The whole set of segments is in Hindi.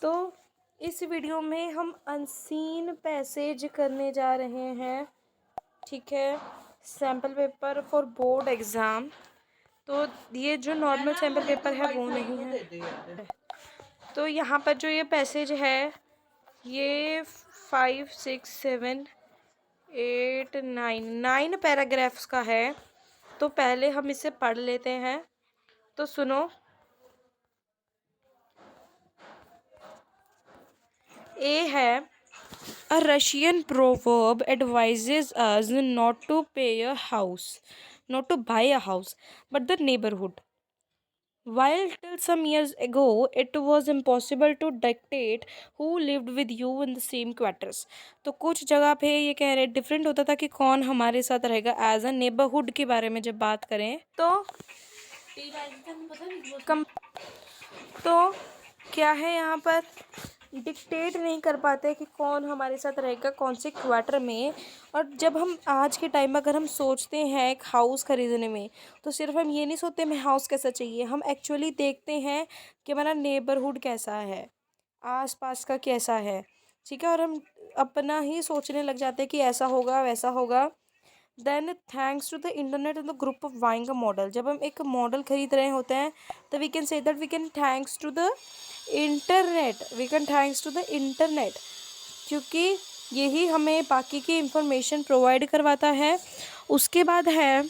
तो इस वीडियो में हम अनसीन पैसेज करने जा रहे हैं, ठीक है। Sample paper for board exam. तो ये जो नॉर्मल सैम्पल पेपर है वो नहीं है। तो यहाँ पर जो ये पैसेज है ये 5, 6, 7, 8, 9 पैराग्राफ्स का है। तो पहले हम इसे पढ़ लेते हैं। तो सुनो। ए है, a Russian proverb advises us not to buy a house, but the neighborhood. While till some years ago it was impossible to dictate who lived with you in the same quarters. तो कुछ जगह पे ये कह रहे डिफरेंट होता था कि कौन हमारे साथ रहेगा एज अ नेबरहुड के बारे में जब बात करें तो कम तो क्या है यहाँ पर डिक्टेट नहीं कर पाते कि कौन हमारे साथ रहेगा कौन से क्वार्टर में। और जब हम आज के टाइम में अगर हम सोचते हैं एक हाउस ख़रीदने में तो सिर्फ हम ये नहीं सोचते हमें हाउस कैसा चाहिए, हम एक्चुअली देखते हैं कि हमारा नेबरहुड कैसा है, आसपास का कैसा है, ठीक है। और हम अपना ही सोचने लग जाते हैं कि ऐसा होगा वैसा होगा। Then thanks to the internet and the group of buying a model, जब हम एक मॉडल खरीद रहे होते हैं तो we can say that we can thanks to the internet, क्योंकि यही हमें बाकी की इंफॉर्मेशन प्रोवाइड करवाता है। उसके बाद है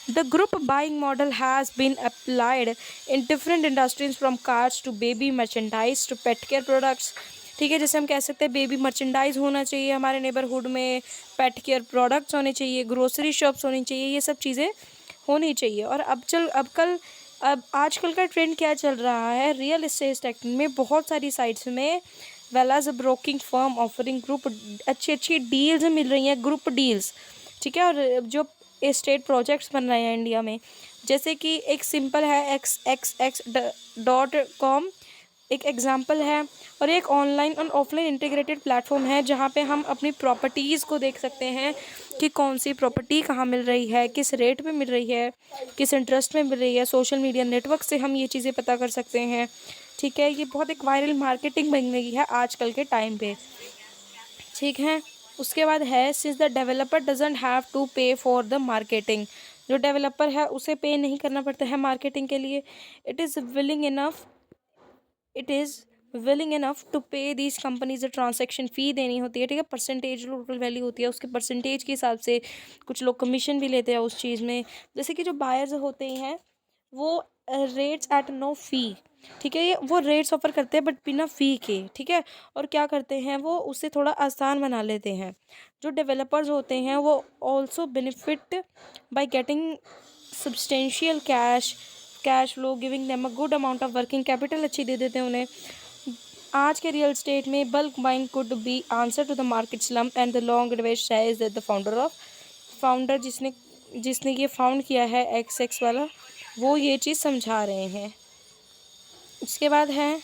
the group buying model has been applied in different industries from cars to baby merchandise to pet care products, ठीक है। जैसे हम कह सकते हैं बेबी मर्चेंडाइज होना चाहिए हमारे नेबरहुड में, पेट केयर प्रोडक्ट्स होने चाहिए, ग्रोसरी शॉप्स होनी चाहिए, ये सब चीज़ें होनी चाहिए। और अब आजकल का ट्रेंड क्या चल रहा है, रियल एस्टेट में बहुत सारी साइट्स में well as a broking firm offering group अच्छी अच्छी डील्स मिल रही हैं, ग्रुप डील्स, ठीक है। और जो एस्टेट प्रोजेक्ट्स बन रहे हैं इंडिया में, जैसे कि एक सिंपल है XXX.com एक एग्जाम्पल है, और एक ऑनलाइन और ऑफलाइन इंटीग्रेटेड प्लेटफॉर्म है जहाँ पे हम अपनी प्रॉपर्टीज़ को देख सकते हैं कि कौन सी प्रॉपर्टी कहाँ मिल रही है, किस रेट पे मिल रही है, किस इंटरेस्ट में मिल रही है। सोशल मीडिया नेटवर्क से हम ये चीज़ें पता कर सकते हैं, ठीक है। ये बहुत एक वायरल मार्केटिंग बन गई है आजकल के टाइम पे, ठीक है। उसके बाद है since the developer doesn't have to pay for the marketing, जो डेवलपर है उसे पे नहीं करना पड़ता है मार्केटिंग के लिए। It is willing enough to pay these companies transaction fee देनी होती है, ठीक है। परसेंटेज टोटल वैल्यू होती है, उसके परसेंटेज के हिसाब से कुछ लोग कमीशन भी लेते हैं उस चीज़ में। जैसे कि जो बायर्स होते हैं वो रेट्स एट नो फ़ी, ठीक है, ये वो रेट्स ऑफर करते हैं बट बिना फ़ी के, ठीक है। और क्या करते हैं वो उसे थोड़ा आसान बना लेते हैं। जो डेवलपर्स होते हैं वो also benefit by getting substantial cash flow giving them a good amount of working capital अच्छी दे देते हैं उन्हें। आज के रियल स्टेट में bulk buying could be answer to the market slump and the long advice is that the founder जिसने ये फाउंड किया है एक्स वाला, वो ये चीज़ समझा रहे हैं। उसके बाद है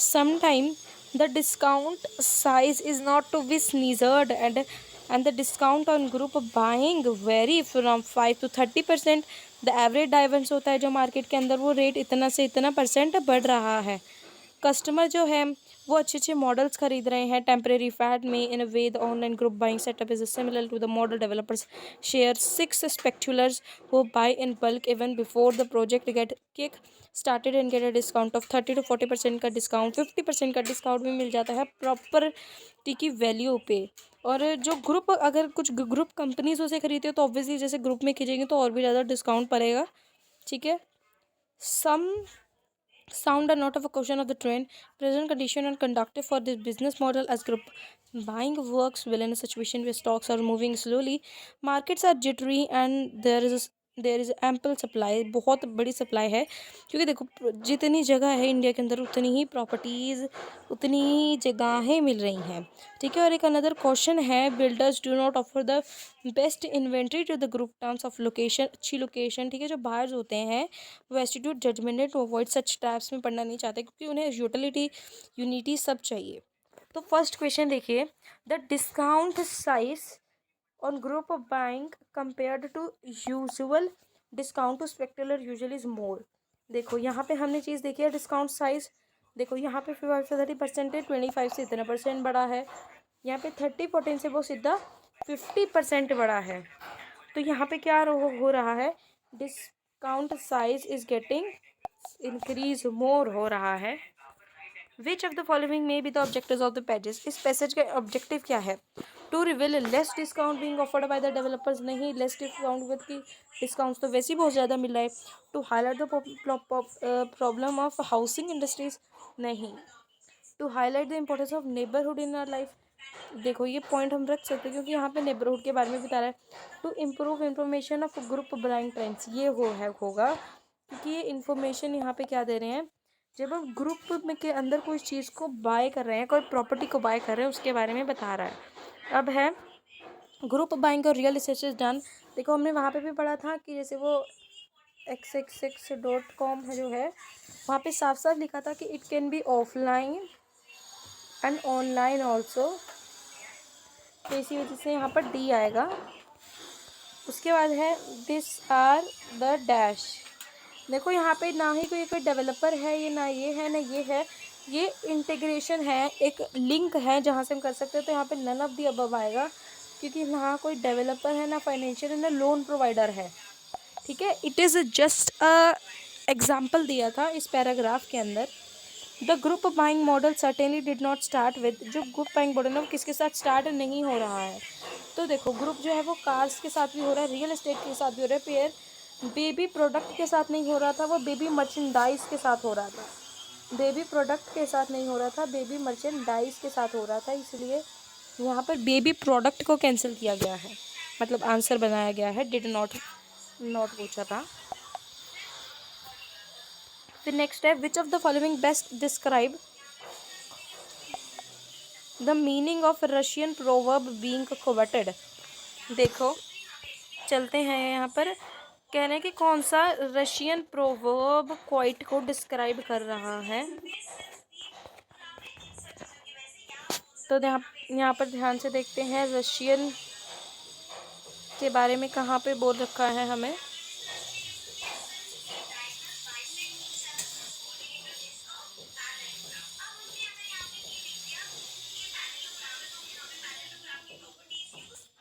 sometime the discount size is not to be sneezed and the discount on group buying vary from 5 to 30%। The average diverse होता है जो मार्केट के अंदर वो रेट इतना से इतना परसेंट बढ़ रहा है। कस्टमर जो है वो अच्छे अच्छे मॉडल्स खरीद रहे हैं टेम्परेरी फैट में। In a way the online group buying setup is similar to the model developers share 6 speculators who buy in bulk even before the project get kick started and get a discount of 30 to 40% का डिस्काउंट, 50% का डिस्काउंट भी मिल जाता है प्रॉपर्टी की वैल्यू पे। और जो ग्रुप अगर कुछ ग्रुप कंपनीज उसे खरीदते हो तो ऑब्वियसली जैसे ग्रुप में खरीदेंगे तो और भी ज़्यादा डिस्काउंट पड़ेगा, ठीक है। सम sound are not of a question of the trend, present condition and conductive for this business model as group buying works well in a situation where stocks are moving slowly, markets are jittery and there is ample supply, बहुत बड़ी सप्लाई है। क्योंकि देखो जितनी जगह है इंडिया के अंदर उतनी ही प्रॉपर्टीज़ उतनी ही जगहें मिल रही हैं, ठीक है। और एक अनदर क्वेश्चन है builders do not offer the best inventory to the group terms of location, अच्छी लोकेशन, ठीक है। जो बायर्स होते हैं वो astute judgement to avoid such traps में पढ़ना नहीं चाहते क्योंकि उन्हें यूनिटी सब चाहिए। तो फर्स्ट क्वेश्चन देखिए, the discount size on group of buying compared to usual discount to speculator usually is more. देखो यहाँ पे हमने चीज़ देखी है डिस्काउंट साइज देखो यहाँ पे 5 से 30% है, 25 से इतना परसेंट बढ़ा है, यहाँ पे 30-14 से वो सीधा 50% बढ़ा है। तो यहाँ पे क्या हो रहा है, discount size is getting increase more हो रहा है। Which of the following may be the objectives of the passages, इस पैसेज का ऑब्जेक्टिव क्या है? To reveal less discount being offered by the developers, नहीं less discount with key discounts तो वैसे ही बहुत ज़्यादा मिल रहा है। To highlight the problem of housing industries, नहीं। To highlight the importance of neighbourhood in our life, देखो ये पॉइंट हम रख सकते हैं क्योंकि यहाँ पे नेबरहुड के बारे में बता रहा है। To improve information of group buying trends, ये होगा क्योंकि ये इन्फॉर्मेशन यहाँ पे क्या दे रहे हैं, जब हम ग्रुप में के अंदर कोई चीज़ को बाय कर रहे हैं, कोई प्रॉपर्टी को बाय कर रहे हैं, उसके बारे में बता रहा है। अब है ग्रुप बाइंग और रियल एस्टेट इज डन, देखो हमने वहाँ पे भी पढ़ा था कि जैसे वो xxx.com है जो है, वहाँ पे साफ साफ लिखा था कि it can be offline and online also, तो इसी वजह से यहाँ पर डी आएगा। उसके बाद है दिस आर द डैश, देखो यहाँ पे ना ही कोई डेवलपर है, ये ना ये है ना ये है, ये इंटीग्रेशन है, एक लिंक है जहाँ से हम कर सकते हैं। तो यहाँ पे नन ऑफ दी अबव आएगा क्योंकि ना कोई डेवलपर है, ना फाइनेंशियल है, ना लोन प्रोवाइडर है, ठीक है। It is just a example दिया था इस पैराग्राफ के अंदर। The group buying model certainly did not start with, जो ग्रुप बाइंग मॉडल है वो किसके साथ स्टार्ट नहीं हो रहा है। तो देखो ग्रुप जो है वो कार्स के साथ भी हो रहा है, रियल एस्टेट के साथ भी हो रहा है, पेयर बेबी प्रोडक्ट के साथ नहीं हो रहा था, वो बेबी मर्चेंडाइज के साथ हो रहा था। बेबी प्रोडक्ट के साथ नहीं हो रहा था, बेबी मर्चेंडाइज के साथ हो रहा था, इसलिए यहाँ पर बेबी प्रोडक्ट को कैंसिल किया गया है, मतलब आंसर बनाया गया है, डिड नॉट पूछा था। फिर नेक्स्ट है which of the following best describe the meaning of Russian proverb being coveted, देखो चलते हैं यहाँ पर, कहने कि कौन सा रशियन प्रोवर्ब क्वाइट को डिस्क्राइब कर रहा है। तो यहाँ पर ध्यान से देखते हैं रशियन के बारे में कहाँ पे बोल रखा है हमें।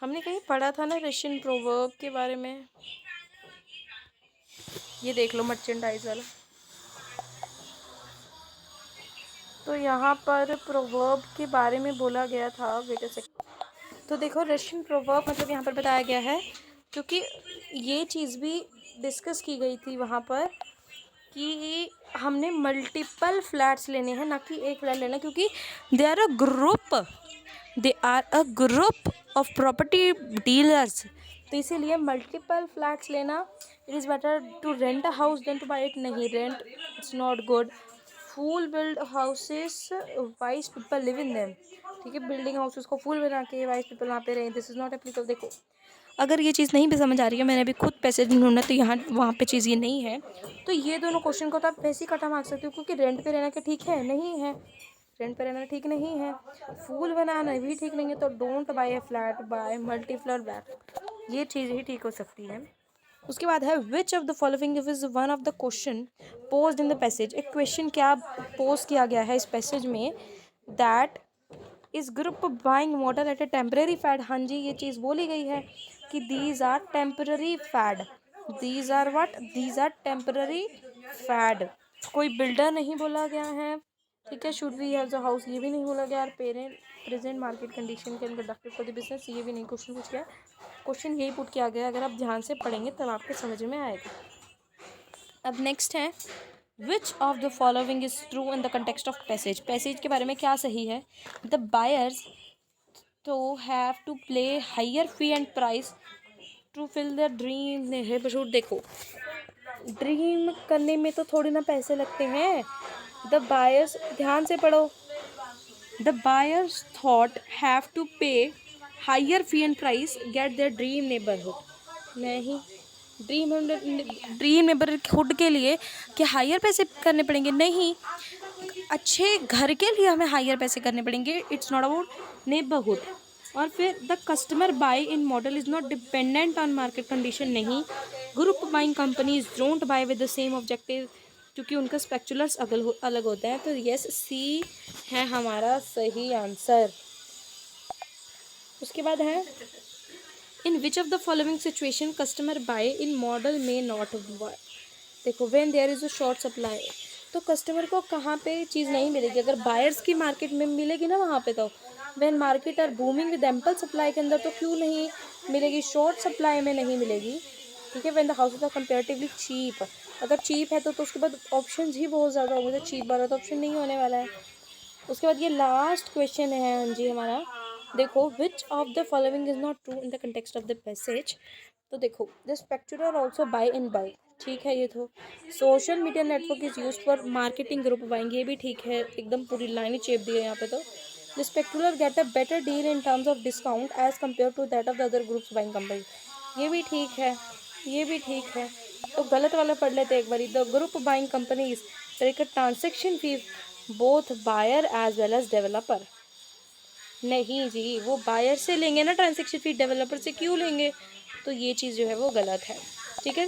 हमने कहीं पढ़ा था ना रशियन प्रोवर्ब के बारे में, ये देख लो मर्चेंडाइज वाला। तो यहाँ पर प्रोवर्ब के बारे में बोला गया था, वेट अ सेकंड। तो देखो रशियन प्रोवर्ब मतलब यहाँ पर बताया गया है, क्योंकि ये चीज़ भी डिस्कस की गई थी वहाँ पर कि हमने मल्टीपल फ्लैट्स लेने हैं, ना कि एक फ्लैट लेना, क्योंकि they are a group of property dealers, तो इसीलिए मल्टीपल फ्लैट्स लेना, it is better to rent a house than to buy it, नहीं rent it's not good. Full build houses wise people live in them, ठीक है, बिल्डिंग हाउसेस को फुल बना के वाइज पीपल वहाँ पे रहें, दिस इज़ नॉट एप्लीकेबल। देखो अगर ये चीज़ नहीं भी समझ आ रही है, मैंने अभी खुद पैसे ढूंढना, तो यहाँ वहाँ पे चीज़ ये नहीं है, तो ये दोनों क्वेश्चन को तो आप वैसे ही कटा मार सकते हो, क्योंकि रेंट पे रहना क्या ठीक है, नहीं है, रेंट पे रहना ठीक नहीं है, फूल बनाना भी ठीक नहीं है, तो don't buy a flat, buy multi flat flat, ये चीज़ ही ठीक हो सकती है। उसके बाद है which of the following is one of the question posed in the passage, एक क्वेश्चन क्या पोज किया गया है इस पैसेज में, that is group buying model at a temporary fad, हाँ जी ये चीज़ बोली गई है कि these are temporary fad, these are what, these are temporary fad, कोई बिल्डर नहीं बोला गया है, ठीक है। Should we have the house, ये भी नहीं बोला गया, parent present market condition can conducted for the business, ये भी नहीं क्वेश्चन पूछ गया, क्वेश्चन यही पुट किया गया, अगर आप ध्यान से पढ़ेंगे तब आपको समझ में आएगा। अब नेक्स्ट है which of the following is true in the context of passage, passage के बारे में क्या सही है। द बायर्स तो have to play higher fee and price to fill the dream neighbourhood, देखो ड्रीम करने में तो थोड़ी ना पैसे लगते हैं। द बायर्स, ध्यान से पढ़ो, the buyers thought have to pay higher fee and price get their dream neighbourhood, नहीं, ड्रीम नेबरहुड के लिए क्या हायर पैसे करने पड़ेंगे, नहीं, अच्छे घर के लिए हमें हायर पैसे करने पड़ेंगे, इट्स नॉट अबाउट नेबरहुड। और फिर the customer buy in model is not dependent on market condition, नहीं, group buying companies don't buy with the same objective, क्योंकि उनका स्पेक्चुलर्स अलग होते हैं। तो यस, सी है हमारा सही आंसर। उसके बाद है, in which of the following situation customer buy in model में नॉट बाय। देखो, when there is a short supply, तो कस्टमर को कहाँ पे चीज़ नहीं मिलेगी, अगर बायर्स की मार्केट में मिलेगी ना वहाँ पे, तो when market are booming with ample supply के अंदर तो क्यों नहीं मिलेगी, शॉर्ट सप्लाई में नहीं मिलेगी। ठीक है, when the houses are comparatively cheap, अगर चीप है तो उसके बाद ऑप्शन ही बहुत ज़्यादा होंगे, तो चीप वाला तो ऑप्शन नहीं होने वाला है। उसके बाद ये लास्ट क्वेश्चन है हाँ जी हमारा। देखो, which of the following is not true in the context of the passage. तो देखो, the speculator also buy in bulk, ठीक है ये तो। Social media network is use for marketing group buying, ये भी ठीक है, एकदम पूरी लाइन ही चेप दी है यहाँ पे। तो the speculator get a better deal in terms of discount as compare to that of the other groups buying company, ये भी ठीक है, ये भी ठीक है। तो गलत वाला पढ़ लेते हैं एक बारी। The group buying companies take a transaction fee both buyer as well as developer, नहीं जी, वो बायर से लेंगे ना ट्रांजेक्शन फी, डेवलपर से क्यों लेंगे, तो ये चीज़ जो है वो गलत है। ठीक है।